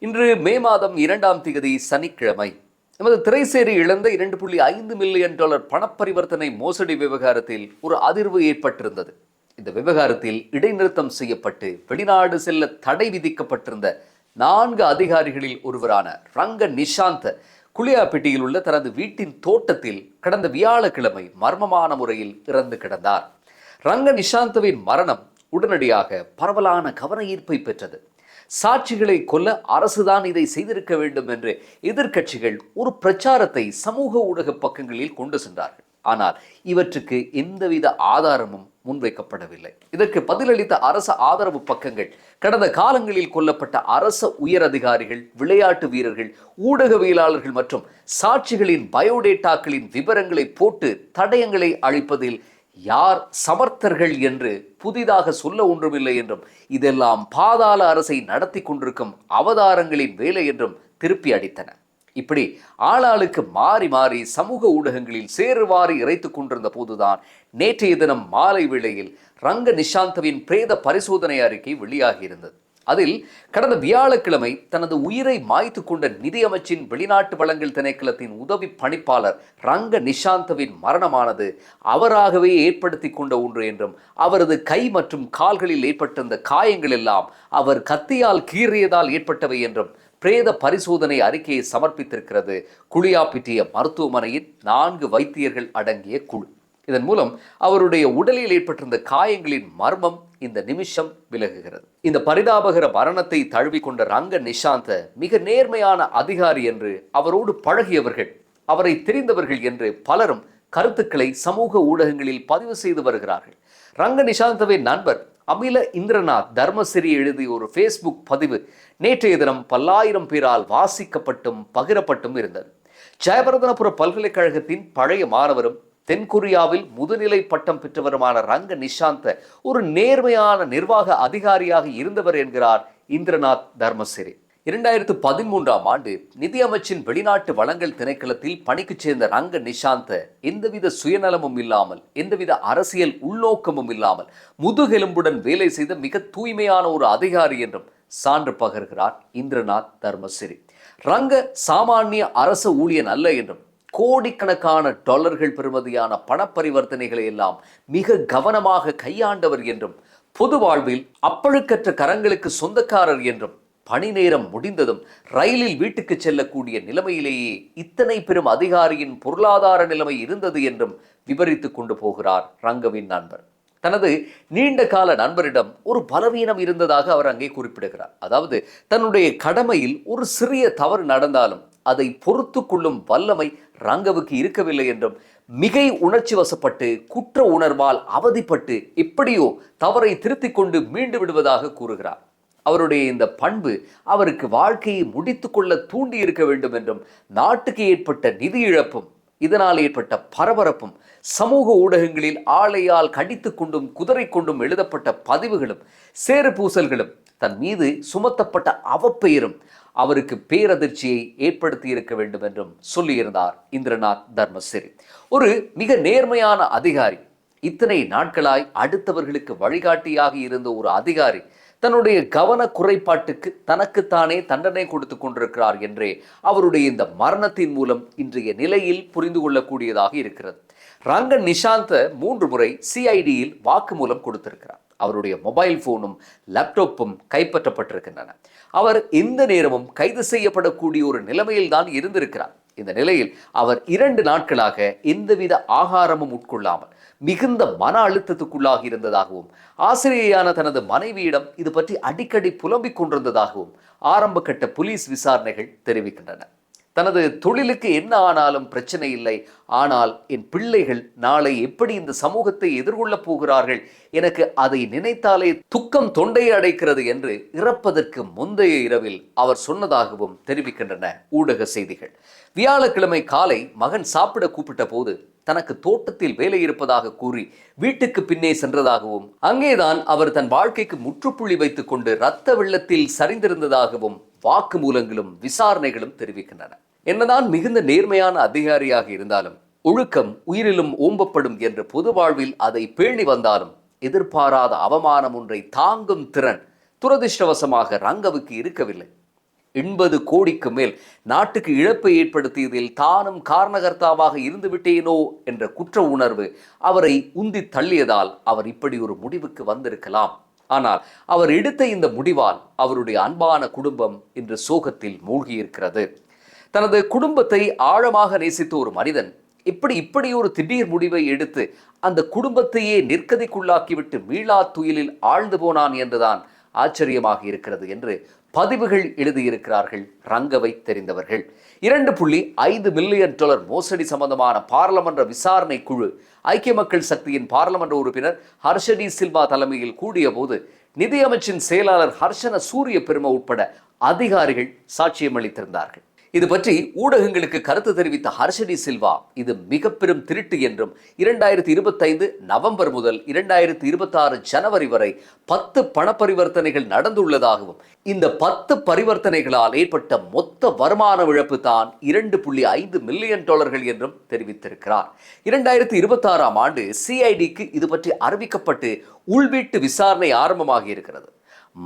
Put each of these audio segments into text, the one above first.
இன்று மே மாதம் 2ஆம் தேதி சனிக்கிழமை. நமது திரைசேரி இழந்த $2.5 மில்லியன் பணப்பரிவர்த்தனை மோசடி விவகாரத்தில் ஒரு அதிர்வு ஏற்பட்டிருந்தது. இந்த விவகாரத்தில் இடைநிறுத்தம் செய்யப்பட்டு வெளிநாடு செல்ல தடை விதிக்கப்பட்டிருந்த 4 அதிகாரிகளில் ஒருவரான ரங்க நிஷாந்த் குளியாப்பிட்டியில் உள்ள தனது வீட்டின் தோட்டத்தில் கடந்த வியாழக்கிழமை மர்மமான முறையில் இறந்து கிடந்தார். ரங்க நிஷாந்தவின் மரணம் உடனடியாக பரவலான கவன ஈர்ப்பை பெற்றது. சாட்சிகளை கொல்ல அரசுதான் இதை செய்திருக்க வேண்டும் என்று எதிர்க்கட்சிகள் ஒரு பிரச்சாரத்தை சமூக ஊடக பக்கங்களில் கொண்டு சென்றார்கள். ஆனால் இவற்றுக்கு எந்தவித ஆதாரமும் முன்வைக்கப்படவில்லை. இதற்கு பதிலளித்த அரசு ஆதரவு பக்கங்கள் கடந்த காலங்களில் கொல்லப்பட்ட அரச உயர் அதிகாரிகள், விளையாட்டு வீரர்கள், ஊடகவியலாளர்கள் மற்றும் சாட்சிகளின் பயோடேட்டாக்களின் விவரங்களை போட்டு தடயங்களை அளிப்பதில் யார் சமர்த்தர்கள் என்று புதிதாக சொல்ல ஒன்றுமில்லை என்றும், இதெல்லாம் பாதாள அரசை நடத்தி கொண்டிருக்கும் அவதாரங்களின் வேலை என்றும் திருப்பி அடித்தன. இப்படி ஆளாளுக்கு மாறி மாறி சமூக ஊடகங்களில் சேறுவாரி இறைத்து கொண்டிருந்த போதுதான் நேற்றைய தினம் மாலை வேளையில் ரங்க நிஷாந்தவின் பிரேத பரிசோதனை அறிக்கை வெளியாகியிருந்தது. அதில் கடந்த வியாழக்கிழமை தனது உயிரை மாய்த்து கொண்ட நிதியமைச்சின் வெளிநாட்டு வளங்கள் திணைக்களத்தின் உதவி பணிப்பாளர் ரங்க நிஷாந்தவின் மரணமானது அவராகவே ஏற்படுத்தி கொண்ட ஒன்று என்றும், அவரது கை மற்றும் கால்களில் ஏற்பட்டிருந்த காயங்கள் எல்லாம் அவர் கத்தியால் கீறியதால் ஏற்பட்டவை என்றும் பிரேத பரிசோதனை அறிக்கையை சமர்ப்பித்திருக்கிறது குளியாப்பிட்டிய மருத்துவமனையின் 4 வைத்தியர்கள் அடங்கிய குழு. இதன் மூலம் அவருடைய உடலில் ஏற்பட்டிருந்த காயங்களின் மர்மம் இந்த நிமிஷம் விலகுகிறது. இந்த பரிதாபகர மரணத்தை தழுவிக்கொண்ட ரங்க நிஷாந்த மிக நேர்மையான அதிகாரி என்று, அவரோடு பழகியவர்கள், அவரை தெரிந்தவர்கள் என்று பலரும் கருத்துக்களை சமூக ஊடகங்களில் பதிவு செய்து வருகிறார்கள். ரங்க நிஷாந்தவின் நண்பர் அமில இந்திரநாத் தர்மசிறி எழுதிய ஒரு ஃபேஸ்புக் பதிவு நேற்றைய தினம் பல்லாயிரம் பேரால் வாசிக்கப்பட்டும் பகிரப்பட்டும் இருந்தது. ஜெயவர்தனபுர பல்கலைக்கழகத்தின் பழைய மாணவரும் தென்கொரியாவில் முதுநிலை பட்டம் பெற்றவருமான ரங்க நிஷாந்த ஒரு நேர்மையான நிர்வாக அதிகாரியாக இருந்தவர் என்கிறார் இந்திரநாத் தர்மசிறி. 2013ஆம் ஆண்டு நிதியமைச்சின் வெளிநாட்டு வளங்கள் திணைக்களத்தில் பணிக்கு சேர்ந்த ரங்க நிஷாந்த எந்தவித சுயநலமும் இல்லாமல், எந்தவித அரசியல் உள்நோக்கமும் இல்லாமல் முதுகெலும்புடன் வேலை செய்த மிக தூய்மையான ஒரு அதிகாரி என்றும் சான்று பகர்கிறார் இந்திரநாத் தர்மசிறி. ரங்க சாமானிய அரச ஊழியன் அல்ல என்றும், கோடிக்கணக்கான டாலர்கள் பெறுமதியான பணப்பரிவர்த்தனைகளை எல்லாம் மிக கவனமாக கையாண்டவர் என்றும், பொது வாழ்வில் அப்பழுக்கற்ற கரங்களுக்கு சொந்தக்காரர் என்றும், பணி நேரம் முடிந்ததும் ரயிலில் வீட்டுக்கு செல்லக்கூடிய நிலைமையிலேயே இத்தனை பெரும் அதிகாரியின் பொருளாதார நிலைமை இருந்தது என்றும் விவரித்து கொண்டு போகிறார் ரங்கவின் நண்பர். தனது நீண்ட கால நண்பரிடம் ஒரு பலவீனம் இருந்ததாக அவர் அங்கே குறிப்பிடுகிறார். அதாவது, தன்னுடைய கடமையில் ஒரு சிறிய தவறு நடந்தாலும் அதை பொறுத்து கொள்ளும் வல்லமை ரங்கவுக்கு இருக்கவில்லை என்றும், மிகை உணர்ச்சி வசப்பட்டு குற்ற உணர்வால் அவதிப்பட்டு எப்படியோ தவறை திருத்திக் கொண்டு மீண்டு விடுவதாக கூறுகிறார். அவருடைய இந்த பண்பு அவருக்கு வாழ்க்கையை முடித்து கொள்ள தூண்டி இருக்க வேண்டும் என்றும், நாட்டுக்கு ஏற்பட்ட நிதி இழப்பும் இதனால் ஏற்பட்ட பரபரப்பும் சமூக ஊடகங்களில் ஆளையால் கடித்து கொண்டும் குதிரை கொண்டும் எழுதப்பட்ட பதிவுகளும் சேறு பூசல்களும் தன் மீது சுமத்தப்பட்ட அவப்பெயரும் அவருக்கு பேரதிர்ச்சியை ஏற்படுத்தி இருக்க வேண்டும் என்றும் சொல்லியிருந்தார் இந்திரநாத் தர்மசிறி. ஒரு மிக நேர்மையான அதிகாரி, இத்தனை நாட்களாய் அடுத்தவர்களுக்கு வழிகாட்டியாக இருந்த ஒரு அதிகாரி தன்னுடைய கவன குறைபாட்டுக்கு தனக்குத்தானே தண்டனை கொடுத்து கொண்டிருக்கிறார் என்றே அவருடைய இந்த மரணத்தின் மூலம் இன்றைய நிலையில் புரிந்து கொள்ளக்கூடியதாக இருக்கிறது. ரங்க நிஷாந்த 3 முறை CIDயில் வாக்குமூலம் கொடுத்திருக்கிறார். அவருடைய மொபைல் போனும் லேப்டாப்பும் கைப்பற்றப்பட்டிருக்கின்றன. அவர் எந்த நேரமும் கைது செய்யப்படக்கூடிய ஒரு நிலைமையில் தான் இருந்திருக்கிறார். இந்த நிலையில் அவர் 2 நாட்களாக எந்தவித ஆகாரமும் உட்கொள்ளாமல் மிகுந்த மன அழுத்தத்துக்குள்ளாக இருந்ததாகவும், ஆசிரியையான தனது மனைவியிடம் இது பற்றி அடிக்கடி புலம்பிக் கொண்டிருந்ததாகவும் ஆரம்ப கட்ட போலீஸ் விசாரணைகள் தெரிவிக்கின்றன. தனது தொழிலுக்கு என்ன ஆனாலும் பிரச்சனை இல்லை, ஆனால் என் பிள்ளைகள் நாளை எப்படி இந்த சமூகத்தை எதிர்கொள்ளப் போகிறார்கள், எனக்கு அதை நினைத்தாலே துக்கம் தொண்டையை அடைக்கிறது என்று இறப்பதற்கு முந்தைய இரவில் அவர் சொன்னதாகவும் தெரிவிக்கின்றன ஊடக செய்திகள். வியாழக்கிழமை காலை மகன் சாப்பிட கூப்பிட்ட போது தனக்கு தோட்டத்தில் வேலை இருப்பதாக கூறி வீட்டுக்கு பின்னே சென்றதாகவும், அங்கேதான் அவர் தன் வாழ்க்கைக்கு முற்றுப்புள்ளி வைத்துக் கொண்டு இரத்த வெள்ளத்தில் சரிந்திருந்ததாகவும் வாக்குமூலங்களும் விசாரணைகளும் தெரிவிக்கின்றன. என்னதான் மிகுந்த நேர்மையான அதிகாரியாக இருந்தாலும், ஒழுக்கம் உயிரிலும் ஓம்பப்படும் என்று பொது வாழ்வில் அதை பேணி வந்தாலும், எதிர்பாராத அவமானம் ஒன்றை தாங்கும் திறன் துரதிர்ஷ்டவசமாக ரங்கவுக்கு இருக்கவில்லை. 80 கோடிக்கு மேல் நாட்டுக்கு இழப்பை ஏற்படுத்தியதில் தானும் காரணகர்த்தாவாக இருந்துவிட்டேனோ என்ற குற்ற உணர்வு அவரை உந்தி தள்ளியதால் அவர் இப்படி ஒரு முடிவுக்கு வந்திருக்கலாம். ஆனால் அவர் எடுத்த இந்த முடிவால் அவருடைய அன்பான குடும்பம் இன்று சோகத்தில் மூழ்கியிருக்கிறது. தனது குடும்பத்தை ஆழமாக நேசித்த ஒரு மனிதன் இப்படி ஒரு திடீர் முடிவை எடுத்து அந்த குடும்பத்தையே நிர்கதிக்குள்ளாக்கிவிட்டு மீளா துயிலில் ஆழ்ந்து போனான் என்றுதான் ஆச்சரியமாக இருக்கிறது என்று பதிவுகள் எழுதியிருக்கிறார்கள் ரங்கவை தெரிந்தவர்கள். 2.5 மில்லியன் டாலர் மோசடி சம்பந்தமான பாராளுமன்ற விசாரணை குழு ஐக்கிய மக்கள் சக்தியின் பாராளுமன்ற உறுப்பினர் ஹர்ஷடி சில்வா தலைமையில் கூடிய போது நிதியமைச்சின் செயலாளர் ஹர்ஷன சூரிய பெரும உட்பட அதிகாரிகள் சாட்சியம் அளித்திருந்தார்கள். இது பற்றி ஊடகங்களுக்கு கருத்து தெரிவித்த ஹர்ஷடி சில்வா இது மிக பெரும் திருட்டு என்றும் 2025 நவம்பர் முதல் 2026 ஜனவரி வரை 10 பண பரிவர்த்தனைகள் நடந்துள்ளதாகவும் இந்த 10 பரிவர்த்தனைகளால் ஏற்பட்ட மொத்த வருமான இழப்பு தான் 2.5 மில்லியன் டாலர்கள் என்றும் தெரிவித்திருக்கிறார். 2026ஆம் ஆண்டு சிஐடிக்கு இது பற்றி அறிவிக்கப்பட்டு உள்வீட்டு விசாரணை ஆரம்பமாகி இருக்கிறது.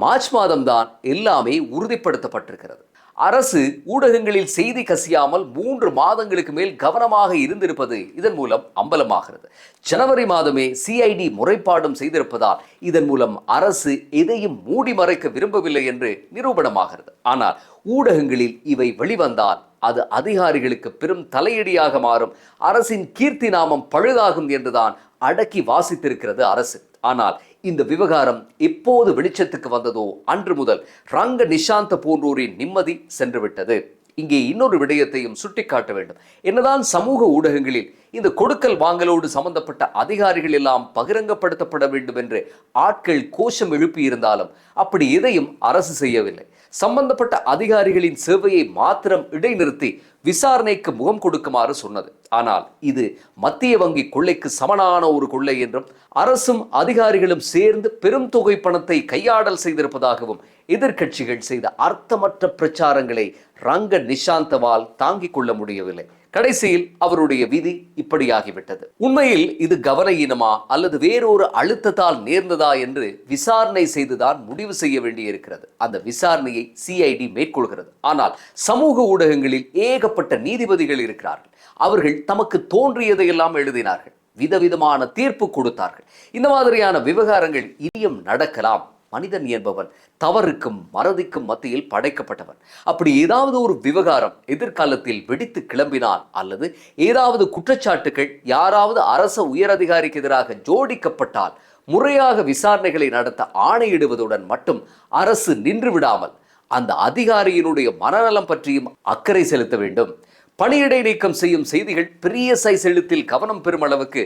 மார்ச் மாதம்தான் எல்லாமே உறுதிப்படுத்தப்பட்டிருக்கிறது. அரசு ஊடகங்களில் செய்தி கசியாமல் 3 மாதங்களுக்கு மேல் கவனமாக இருந்திருப்பது இதன் மூலம் அம்பலமாகிறது. ஜனவரி மாதமே சிஐடி முறைப்பாடும் செய்திருப்பதால் இதன் மூலம் அரசு எதையும் மூடி மறைக்க விரும்பவில்லை என்று நிரூபணமாகிறது. ஆனால் ஊடகங்களில் இவை வெளிவந்தால் அது அதிகாரிகளுக்கு பெரும் தலையடியாக மாறும், அரசின் கீர்த்தி நாமம் பழுதாகும் என்றுதான் அடக்கி வாசித்திருக்கிறது அரசு. ஆனால் இந்த விவகாரம் எப்போது வெளிச்சத்துக்கு வந்ததோ அன்று முதல் ரங்க நிஷாந்த போன்றோரின் நிம்மதி சென்றுவிட்டது. இங்கே இன்னொரு விடயத்தையும் சுட்டிக்காட்ட வேண்டும். என்னதான் சமூக ஊடகங்களில் இந்த கொடுக்கல் வாங்கலோடு சம்பந்தப்பட்ட அதிகாரிகள் எல்லாம் பகிரங்கப்படுத்தப்பட வேண்டும் என்று ஆட்கள் கோஷம் எழுப்பியிருந்தாலும் அப்படி எதையும் அரசு செய்யவில்லை. சம்பந்தப்பட்ட அதிகாரிகளின் சேவையை மாத்திரம் இடைநிறுத்தி விசாரணைக்கு முகம் கொடுக்குமாறு சொன்னது. ஆனால் இது மத்திய வங்கி கொள்ளைக்கு சமனான ஒரு கொள்ளை என்றும் அரசும் அதிகாரிகளும் சேர்ந்து பெரும் தொகை பணத்தை கையாடல் செய்திருப்பதாகவும் எதிர்க்கட்சிகள் செய்த அர்த்தமற்ற பிரச்சாரங்களை ரங்க நிஷாந்தவால் தாங்கிக் கொள்ள முடியவில்லை. கடைசியில் அவருடைய விதி இப்படியாகிவிட்டது. உண்மையில் இது கவனஈனமா அல்லது வேறொரு அழுத்தத்தால் நேர்ந்ததா என்று விசாரணை செய்துதான் முடிவு செய்ய வேண்டியிருக்கிறது. அந்த விசாரணையை சிஐடி மேற்கொள்கிறது. ஆனால் சமூக ஊடகங்களில் ஏகப்பட்ட நீதிபதிகள் இருக்கிறார்கள். அவர்கள் தமக்கு தோன்றியதையெல்லாம் எழுதினார்கள், விதவிதமான தீர்ப்பு கொடுத்தார்கள். இந்த மாதிரியான விவகாரங்கள் இனியும் நடக்கலாம். மனிதன் என்பவன் தவறுக்கும் மறதிக்கும் மத்தியில் படைக்கப்பட்டவன். அப்படி ஏதாவது ஒரு விவகாரம் எதிர்காலத்தில் வெடித்து கிளம்பினால் அல்லது ஏதாவது குற்றச்சாட்டுகள் யாராவது அரச உயரதிகாரிக்கு எதிராக ஜோடிக்கப்பட்டால் முறையாக விசாரணைகளை நடத்த ஆணையிடுவதுடன் மட்டும் அரசு நின்று விடாமல் அந்த அதிகாரியினுடைய மனநலம் பற்றியும் அக்கறை செலுத்த வேண்டும். பணியிடை நீக்கம் செய்யும் செய்திகள் பெரிய சைஸ் எழுத்தில் கவனம் பெறும் அளவுக்கு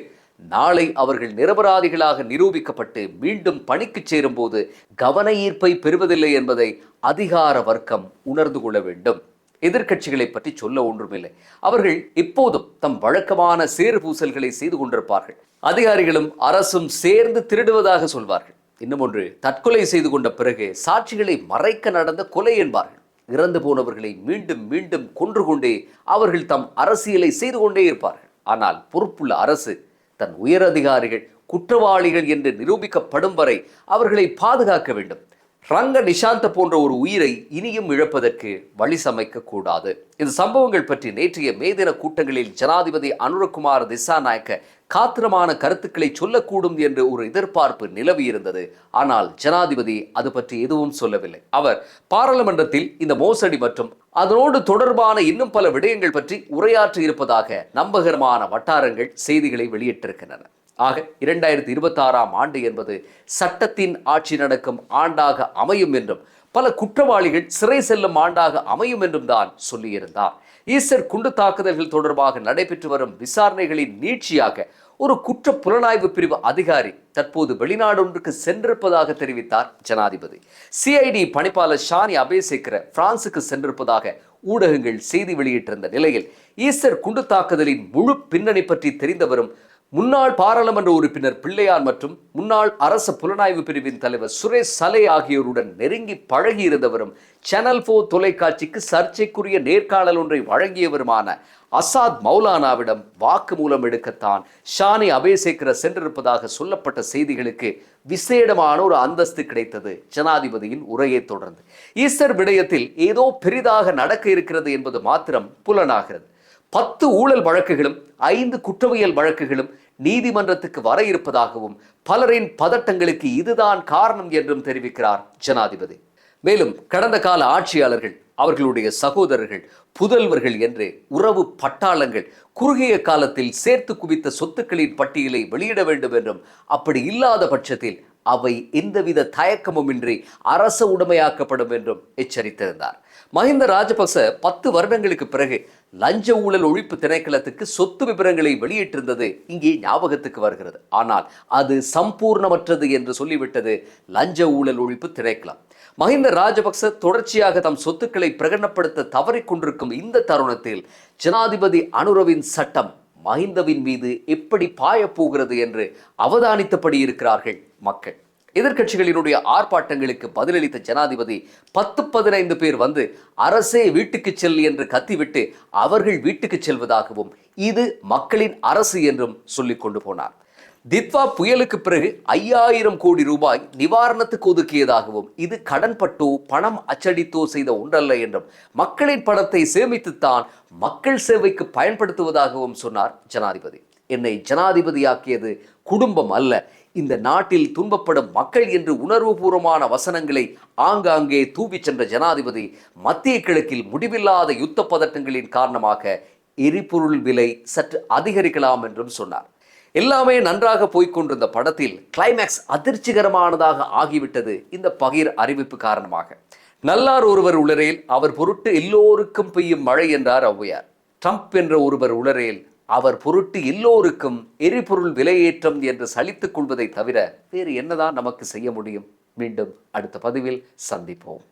நாளை அவர்கள் நிரபராதிகளாக நிரூபிக்கப்பட்டு மீண்டும் பணிக்கு சேரும் போது கவன ஈர்ப்பை பெறுவதில்லை என்பதை அதிகார வர்க்கம் உணர்ந்து கொள்ள வேண்டும். எதிர்க்கட்சிகளை பற்றி சொல்ல ஒன்றுமில்லை. அவர்கள் எப்போதும் தம் வழக்கமான சேறு பூசல்களை செய்து கொண்டிருப்பார்கள். அதிகாரிகளும் அரசும் சேர்ந்து திருடுவதாக சொல்வார்கள். இன்னும் ஒன்று, தற்கொலை செய்து கொண்ட பிறகு சாட்சிகளை மறைக்க நடந்த கொலை என்பார்கள். இறந்து போனவர்களை மீண்டும் மீண்டும் கொன்று கொண்டே அவர்கள் தம் அரசியலை செய்து கொண்டே இருப்பார்கள். ஆனால் பொறுப்புள்ள அரசு தன் உயரதிகாரிகள் குற்றவாளிகள் என்று நிரூபிக்கப்படும் வரை அவர்களை பாதுகாக்க வேண்டும். ரங்க நிஷாந்த போன்ற ஒரு உயிரை இனியும் இழப்பதற்கு வழி சமைக்க கூடாது. இந்த சம்பவங்கள் பற்றி நேற்றைய மேதின கூட்டங்களில் ஜனாதிபதி அனுரகுமார் திசாநாயக்க காத்திரமான கருத்துக்களை சொல்லக்கூடும் என்று ஒரு எதிர்பார்ப்பு நிலவி இருந்தது. ஆனால் ஜனாதிபதி அது பற்றி எதுவும் சொல்லவில்லை. அவர் பாராளுமன்றத்தில் இந்த மோசடி மற்றும் அதனோடு தொடர்பான இன்னும் பல விடயங்கள் பற்றி உரையாற்றி இருப்பதாக நம்பகரமான வட்டாரங்கள் செய்திகளை வெளியிட்டிருக்கின்றன. ஆக 2026ஆம் ஆண்டு என்பது சட்டத்தின் ஆட்சி நடக்கும் ஆண்டாக அமையும் என்றும் பல குற்றவாளிகள் சிறை செல்லும் ஆண்டாக அமையும் என்றும் தான் சொல்லியிருந்தார். ஈஸ்டர் குண்டு தாக்குதல்கள் தொடர்பாக நடைபெற்று வரும் விசாரணைகளின் நீட்சியாக ஒரு குற்ற புலனாய்வு பிரிவு அதிகாரி தற்போது வெளிநாடு ஒன்றுக்கு சென்றிருப்பதாக தெரிவித்தார் ஜனாதிபதி. சிஐடி பணிப்பாளர் ஷானி அபேசேக்கர பிரான்சுக்கு சென்றிருப்பதாக ஊடகங்கள் செய்தி வெளியிட்டிருந்த நிலையில் ஈஸ்டர் குண்டு தாக்குதலின் முழு பின்னணி பற்றி தெரிந்தவரும் முன்னாள் பாராளுமன்ற உறுப்பினர் பிள்ளையான் மற்றும் முன்னாள் அரசு புலனாய்வு பிரிவின் தலைவர் சுரேஷ் சலே ஆகியோருடன் நெருங்கி பழகியிருந்தவரும் சேனல் 4 தொலைக்காட்சிக்கு சர்ச்சைக்குரிய நேர்காணல் ஒன்றை வழங்கியவருமான அசாத் மௌலானாவிடம் வாக்குமூலம் எடுக்கத்தான் ஷானி அபேசேகர சென்றிருப்பதாக சொல்லப்பட்ட செய்திகளுக்கு விசேடமான ஒரு அந்தஸ்து கிடைத்தது ஜனாதிபதியின் உரையை தொடர்ந்து. ஈஸ்டர் விடயத்தில் ஏதோ பெரிதாக நடக்க இருக்கிறது என்பது மாத்திரம் புலனாகிறது. 10 ஊழல் வழக்குகளும் 5 குற்றவியல் வழக்குகளும் நீதிமன்றத்துக்கு வர இருப்பதாகவும் பலரின் பதட்டங்களுக்கு இதுதான் காரணம் என்றும் தெரிவிக்கிறார் ஜனாதிபதி. மேலும் கடந்த கால ஆட்சியாளர்கள், அவர்களுடைய சகோதரர்கள், புதல்வர்கள் என்று உறவு பட்டாளங்கள் குறுகிய காலத்தில் சேர்த்து குவித்த சொத்துக்களின் பட்டியலை வெளியிட வேண்டும் என்றும், அப்படி இல்லாத பட்சத்தில் அவை எந்தவித தயக்கமுமின்றி அரச உடைமையாக்கப்படும் என்றும் எச்சரித்திருந்தார். மஹிந்த ராஜபக்ச 10 வருடங்களுக்கு பிறகு லஞ்ச ஊழல் ஒழிப்பு திணைக்களத்துக்கு சொத்து விவரங்களை வெளியிட்டிருந்தது இங்கே ஞாபகத்துக்கு வருகிறது. ஆனால் அது சம்பூர்ணமற்றது என்று சொல்லிவிட்டது லஞ்ச ஊழல் ஒழிப்பு திணைக்களம். மஹிந்த ராஜபக்ச தொடர்ச்சியாக தம் சொத்துக்களை பிரகடனப்படுத்த தவறிக்கொண்டிருக்கும் இந்த தருணத்தில் ஜனாதிபதி அனுரவின் சட்டம் மஹிந்தவின் மீது எப்படி பாயப்போகிறது என்று அவதானித்தபடி இருக்கிறார்கள் மக்கள். எதிர்க்கட்சிகளினுடைய ஆர்ப்பாட்டங்களுக்கு பதிலளித்த ஜனாதிபதி 10-15 பேர் வந்து அரசே வீட்டுக்கு செல் என்று கத்திவிட்டு அவர்கள் வீட்டுக்கு செல்வதாகவும், இது மக்களின் அரசு என்றும் சொல்லிக் கொண்டு போனார். தித்வா புயலுக்கு பிறகு 5000 கோடி ரூபாய் நிவாரணத்துக்கு ஒதுக்கியதாகவும், இது கடன்பட்டோ பணம் அச்சடித்தோ செய்த ஒன்றல்ல என்றும், மக்களின் பணத்தை சேமித்துத்தான் மக்கள் சேவைக்கு பயன்படுத்துவதாகவும் சொன்னார் ஜனாதிபதி. என்னை ஜனாதிபதியாக்கியது குடும்பம் அல்ல, இந்த நாட்டில் துன்பப்படும் மக்கள் என்று உணர்வுபூர்வமான வசனங்களை ஆங்காங்கே தூவி சென்ற ஜனாதிபதி மத்திய கிழக்கில் முடிவில்லாத யுத்த பதட்டங்களின் காரணமாக எரிபொருள் விலை சற்று அதிகரிக்கலாம் என்றும் சொன்னார். எல்லாமே நன்றாக போய்கொண்டிருந்த படத்தில் கிளைமேக்ஸ் அதிர்ச்சிகரமானதாக ஆகிவிட்டது இந்த பகீர் அறிவிப்பு காரணமாக. நல்லார் ஒருவர் உளரேல் அவர் பொருட்டு எல்லோருக்கும் பெய்யும் மழை என்றார் ஔவையார். ட்ரம்ப் என்ற ஒருவர் உளரேல் அவர் பொருட்டு எல்லோருக்கும் எரிபொருள் விலையேற்றம் என்று சலித்துக் கொள்வதை தவிர வேறு என்னதான் நமக்கு செய்ய முடியும்? மீண்டும் அடுத்த பதிவில் சந்திப்போம்.